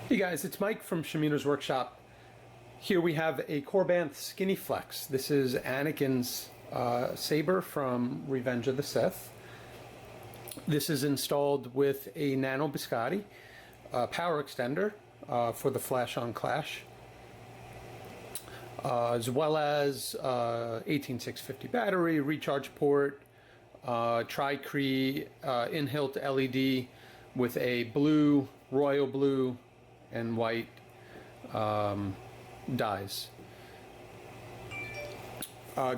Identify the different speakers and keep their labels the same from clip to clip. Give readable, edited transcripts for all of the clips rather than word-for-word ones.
Speaker 1: Hey guys, it's Mike from Shamina's Workshop. Here we have a Korbanth SkinnyFlex. This is Anakin's saber from Revenge of the Sith. This is installed with a Nano Biscotte power extender for the flash on clash, as well as 18650 battery, recharge port, Tri-Cree in Hilt LED with a blue, royal blue, and white dies.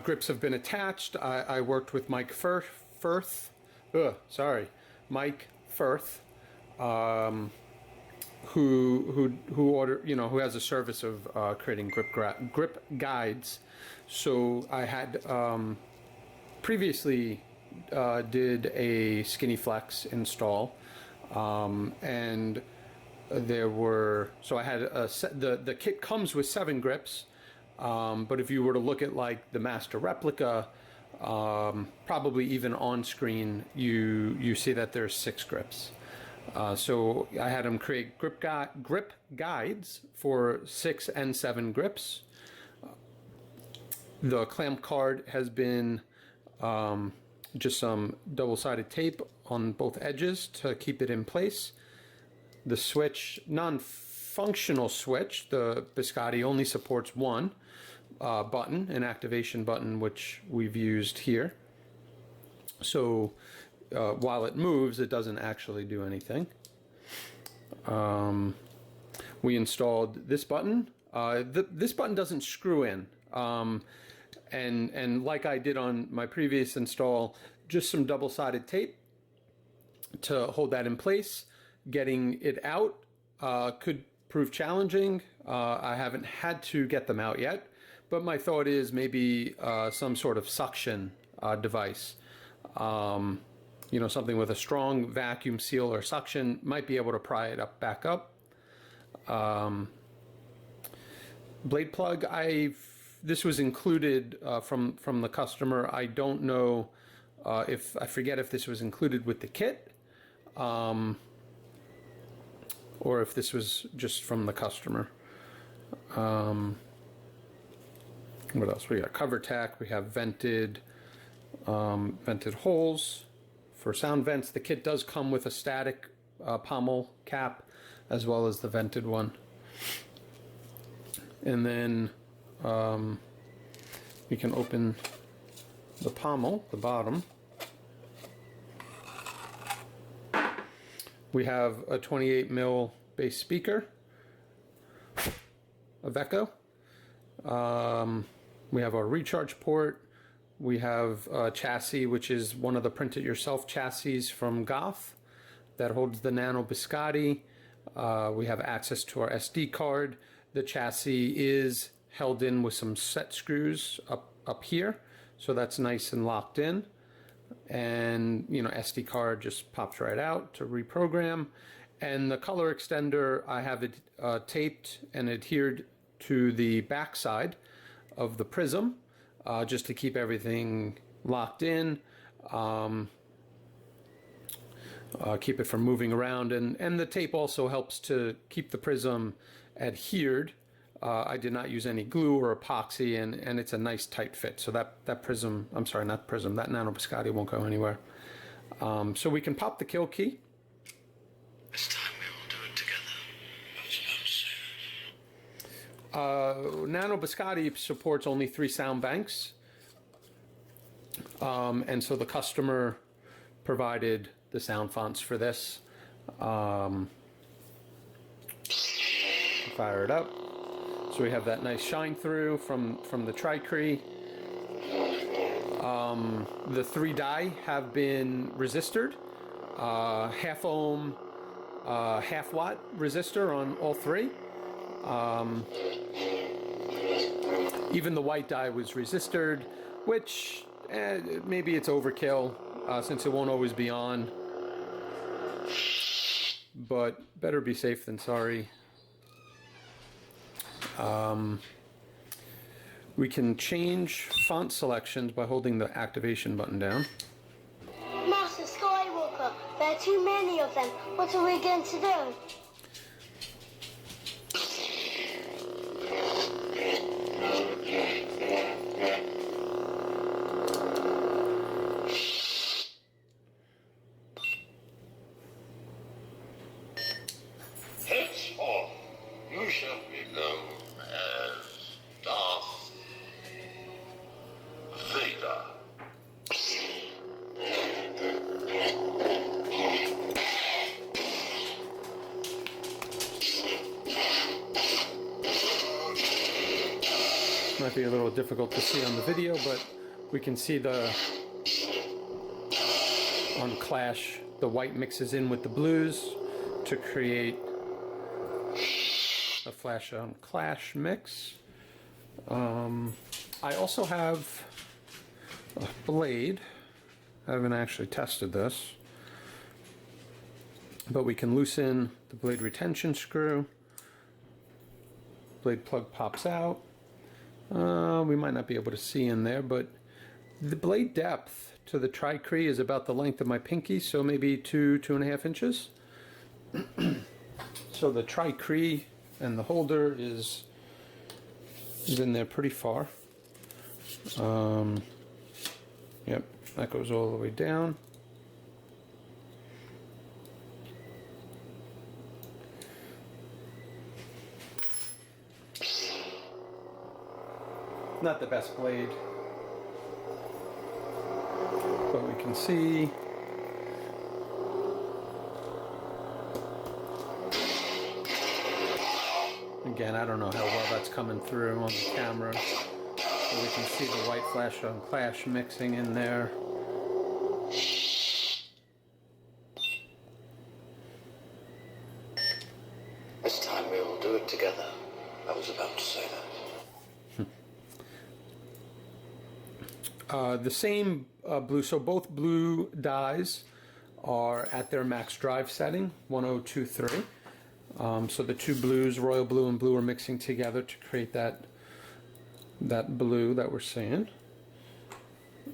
Speaker 1: Grips have been attached. I worked with Mike Firth, who has a service of creating grip guides. So I had previously did a SkinnyFlex install, and there were, so I had the kit comes with 7 grips, but if you were to look at like the master replica, probably even on screen you see that there's 6 grips. So I had them create grip guides for 6 and 7 grips. The clamp card has been just some double-sided tape on both edges to keep it in place. The switch, non-functional switch, the Biscotte only supports one button, an activation button, which we've used here. So while it moves, it doesn't actually do anything. We installed this button. This button doesn't screw in. And like I did on my previous install, just some double-sided tape to hold that in place. Getting it out could prove challenging. I haven't had to get them out yet, but my thought is maybe some sort of suction device. Something with a strong vacuum seal or suction might be able to pry it back up. Blade plug, this was included from the customer. I don't know I forget if this was included with the kit, or if this was just from the customer. What else? We got cover tack. We have vented holes for sound vents. The kit does come with a static pommel cap as well as the vented one. And then we can open the pommel, the bottom. We have a 28mm bass speaker, of echo. We have our recharge port. We have a chassis, which is one of the print-it-yourself chassis from Goth that holds the Nano Biscotte. We have access to our SD card. The chassis is held in with some set screws up here, so that's nice and locked in. And SD card just pops right out to reprogram. And the color extender, I have it taped and adhered to the back side of the prism, just to keep everything locked in, keep it from moving around, and the tape also helps to keep the prism adhered. I did not use any glue or epoxy, and it's a nice tight fit. So that prism, I'm sorry, not prism, that Nano Biscotte won't go anywhere. So we can pop the kill key.
Speaker 2: This time we will do it together.
Speaker 1: Nano Biscotte supports only 3 sound banks. And so the customer provided the sound fonts for this. Fire it up. So we have that nice shine through from the Tri-Cree. The 3 die have been resistored, half ohm, half watt resistor on all 3. Even the white die was resistored, which maybe it's overkill since it won't always be on. But better be safe than sorry. We can change font selections by holding the activation button down.
Speaker 3: Master Skywalker, there are too many of them. What are we going to do?
Speaker 1: be a little difficult to see on the video, but we can see on Clash, the white mixes in with the blues to create a Flash on Clash mix. I also have a blade. I haven't actually tested this, but we can loosen the blade retention screw. Blade plug pops out. We might not be able to see in there, but the blade depth to the Tri-Cree is about the length of my pinky, so maybe 2.5 inches. So the Tri-Cree and the holder is in there pretty far. Yep, that goes all the way down. Not the best blade, but we can see again, I don't know how well that's coming through on the camera, but we can see the white Flash on Clash mixing in there.
Speaker 2: This time we will do it together. I was about to say that.
Speaker 1: The same blue, so both blue dyes are at their max drive setting, 1023. So the two blues, royal blue and blue, are mixing together to create that blue that we're seeing.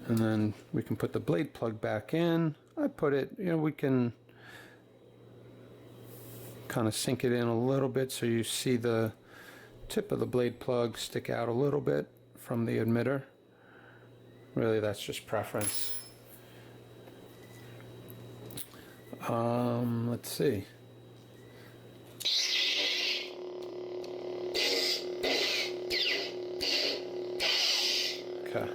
Speaker 1: And then we can put the blade plug back in. I put it, we can kind of sink it in a little bit so you see the tip of the blade plug stick out a little bit from the emitter. Really, that's just preference. Let's see. Okay.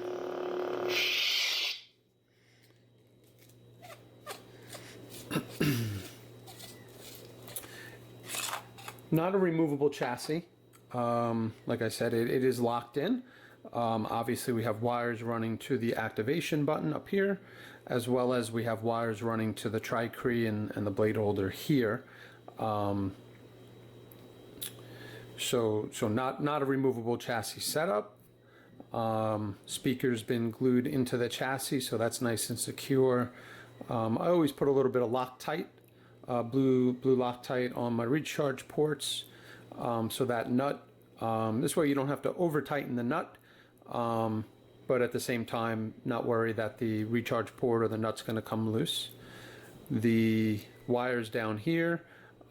Speaker 1: Not a removable chassis. Like I said, it is locked in. Obviously we have wires running to the activation button up here, as well as we have wires running to the Tri-Cree and the blade holder here. So not a removable chassis setup. Speaker's been glued into the chassis, so that's nice and secure. I always put a little bit of Loctite, blue Loctite on my recharge ports, so that nut, this way you don't have to over tighten the nut, but at the same time not worry that the recharge port or the nut's going to come loose. The wires down here,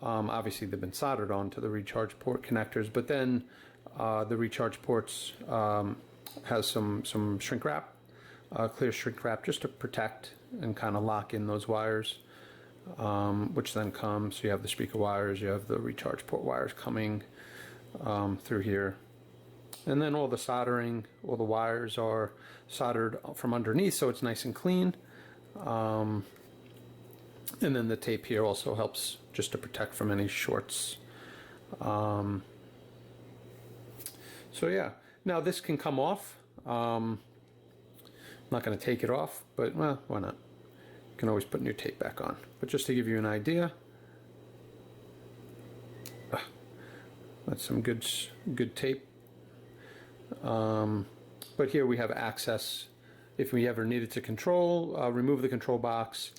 Speaker 1: obviously they've been soldered onto the recharge port connectors, but then the recharge ports has some shrink wrap, clear shrink wrap, just to protect and kind of lock in those wires, which then comes, so you have the speaker wires, you have the recharge port wires coming through here. And then all the soldering, all the wires are soldered from underneath, so it's nice and clean. And then the tape here also helps just to protect from any shorts. So yeah, now this can come off. I'm not going to take it off, but well, why not? You can always put new tape back on. But just to give you an idea, that's some good tape. But here we have access if we ever needed to remove the control box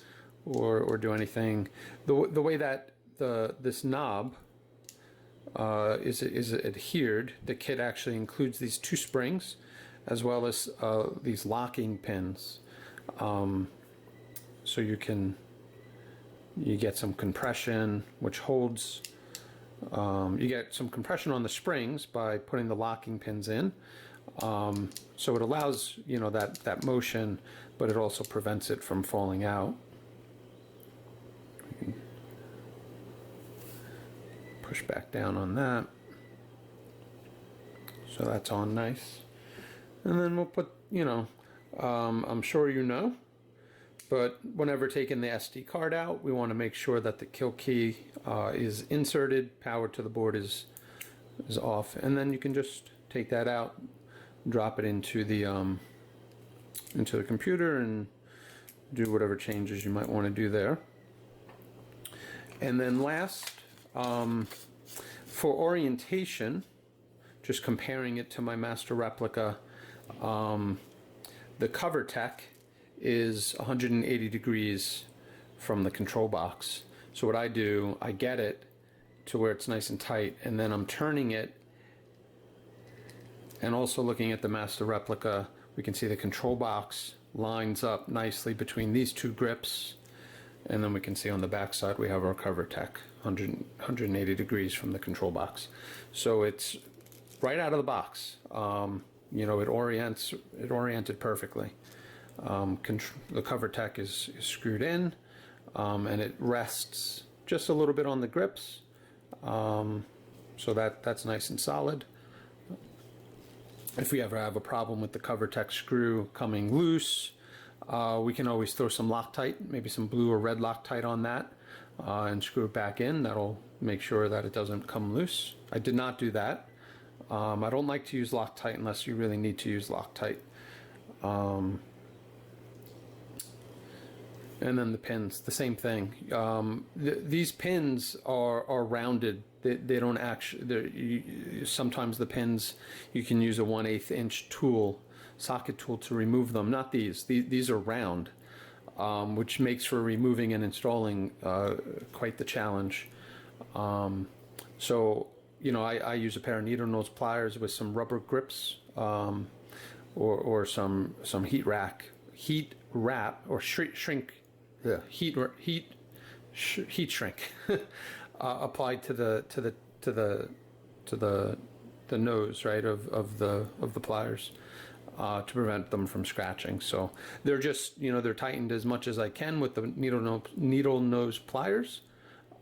Speaker 1: or do anything. The way that this knob is adhered, the kit actually includes these two springs as well as these locking pins, so you get some compression which holds. You get some compression on the springs by putting the locking pins in, so it allows that motion, but it also prevents it from falling out. Push back down on that, so that's on nice. And then we'll put, I'm sure but whenever taking the SD card out, we want to make sure that the kill key is inserted, power to the board is off, and then you can just take that out, drop it into the computer and do whatever changes you might want to do there. And then last, for orientation, just comparing it to my master replica, the cover tech is 180 degrees from the control box. So what I do, I get it to where it's nice and tight, and then I'm turning it, and also looking at the master replica, we can see the control box lines up nicely between these two grips, and then we can see on the back side we have our cover tech 180 degrees from the control box. So it's right out of the box. You know, it oriented perfectly. The cover tech is screwed in, and it rests just a little bit on the grips, so that's nice and solid. If we ever have a problem with the cover tech screw coming loose, we can always throw some Loctite, maybe some blue or red Loctite on that, and screw it back in. That'll make sure that it doesn't come loose. I did not do that. I don't like to use Loctite unless you really need to use Loctite. And then the pins, the same thing. These pins are rounded. They don't actually. Sometimes the pins, you can use a 1/8 inch tool, socket tool, to remove them. Not these. These are round, which makes for removing and installing quite the challenge. So, you know, I use a pair of needle nose pliers with some rubber grips, or some heat wrap or shrink. The heat shrink applied to the nose, right, of the pliers, to prevent them from scratching. So they're just, you know, they're tightened as much as I can with the needle nose pliers.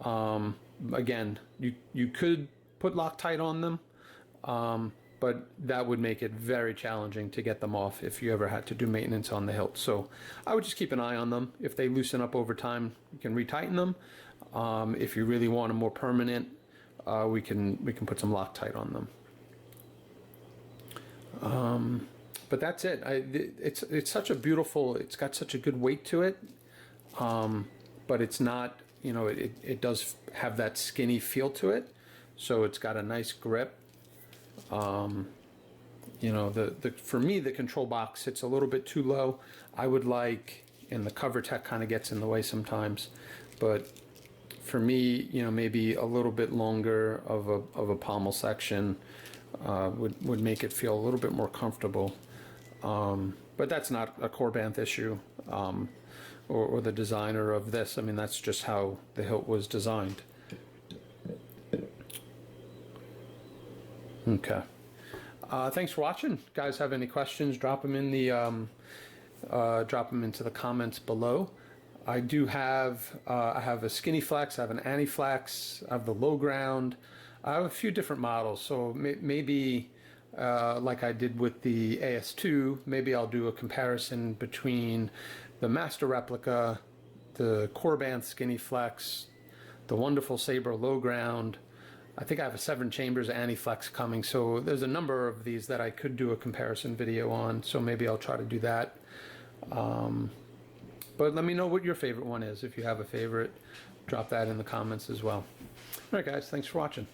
Speaker 1: Again, you could put Loctite on them, but that would make it very challenging to get them off if you ever had to do maintenance on the hilt. So I would just keep an eye on them. If they loosen up over time, you can retighten them. If you really want them more permanent, we can put some Loctite on them. But that's it. It's such a beautiful. It's got such a good weight to it, but it's not. You know, it does have that skinny feel to it. So it's got a nice grip. You know, for me, the control box sits a little bit too low. I would like, and the cover tech kind of gets in the way sometimes, but for me, you know, maybe a little bit longer of a pommel section would make it feel a little bit more comfortable. But that's not a Korbanth issue, or the designer of this. I mean, that's just how the hilt was designed. Okay. Thanks for watching. Guys, have any questions? Drop them in the drop them into the comments below. I do have I have a SkinnyFlex, I have an AniFlex, I have the low ground. I have a few different models, so maybe like I did with the AS2, maybe I'll do a comparison between the master replica, the Korbanth SkinnyFlex, the wonderful Sabre low ground. I think I have a 7 chambers AniFlex coming, so there's a number of these that I could do a comparison video on, so maybe I'll try to do that. But let me know what your favorite one is. If you have a favorite, drop that in the comments as well. All right, guys, thanks for watching.